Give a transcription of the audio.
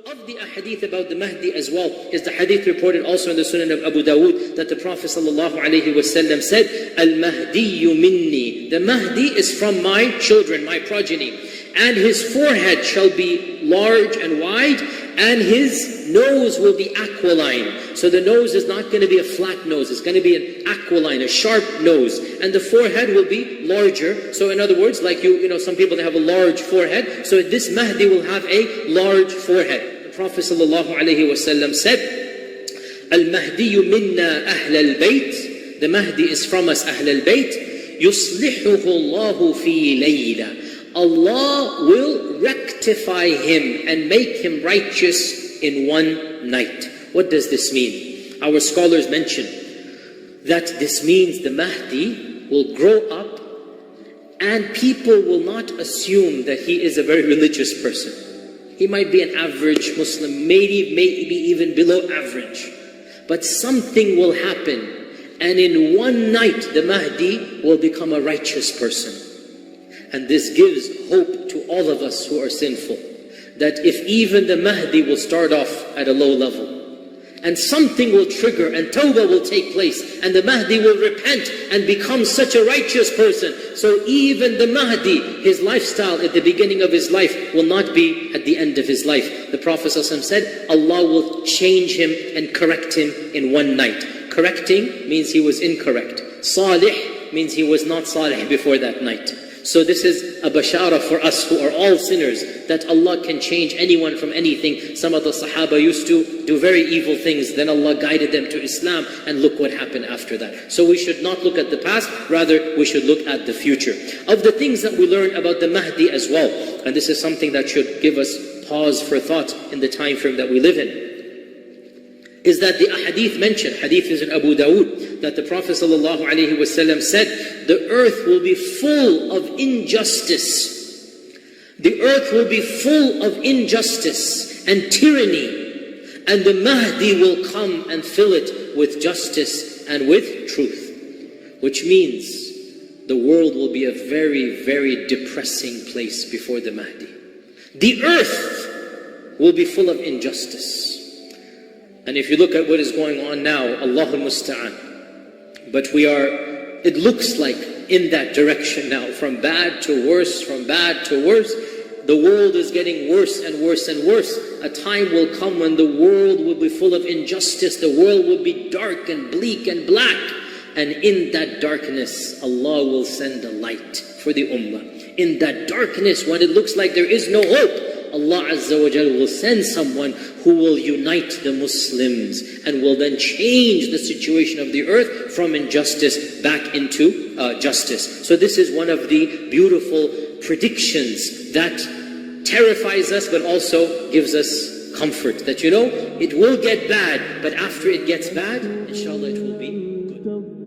of the ahadith about the Mahdi as well is the hadith reported also in the Sunan of Abu Dawood that the Prophet ﷺ said, Al-Mahdiyu minni. The Mahdi is from my children, my progeny. And his forehead shall be large and wide, and his nose will be aquiline. So the nose is not going to be a flat nose, it's going to be an aquiline, a sharp nose. And the forehead will be larger. So in other words, like you know, some people, they have a large forehead. So this Mahdi will have a large forehead. The Prophet ﷺ said, Al-Mahdiyu minna ahl al-bayt. The Mahdi is from us, ahl al-bayt. Yuslihuhu Allahu fi layla. Allah will rectify him and make him righteous in one night. What does this mean? Our scholars mention that this means the Mahdi will grow up and people will not assume that he is a very religious person. He might be an average Muslim, maybe even below average. But something will happen, and in one night the Mahdi will become a righteous person. And this gives hope to all of us who are sinful, that if even the Mahdi will start off at a low level, and something will trigger and tawbah will take place, and the Mahdi will repent and become such a righteous person. So even the Mahdi, his lifestyle at the beginning of his life will not be at the end of his life. The Prophet ﷺ said, Allah will change him and correct him in one night. Correcting means he was incorrect. Salih means he was not salih before that night. So this is a bashara for us who are all sinners, that Allah can change anyone from anything. Some of the Sahaba used to do very evil things, then Allah guided them to Islam, and look what happened after that. So we should not look at the past, rather we should look at the future. Of the things that we learn about the Mahdi as well, and this is something that should give us pause for thought in the time frame that we live in, is that the ahadith mentioned, hadith is in Abu Dawood, that the Prophet ﷺ said, the earth will be full of injustice. The earth will be full of injustice and tyranny, and the Mahdi will come and fill it with justice and with truth. Which means the world will be a very, very depressing place before the Mahdi. The earth will be full of injustice. And if you look at what is going on now, Allahul Musta'an. But we are, it looks like in that direction now, from bad to worse, from bad to worse. The world is getting worse and worse and worse. A time will come when the world will be full of injustice. The world will be dark and bleak and black. And in that darkness, Allah will send a light for the ummah. In that darkness, when it looks like there is no hope, Allah Azza wa Jal will send someone who will unite the Muslims and will then change the situation of the earth from injustice back into justice. So this is one of the beautiful predictions that terrifies us but also gives us comfort. That, you know, it will get bad, but after it gets bad, inshallah it will be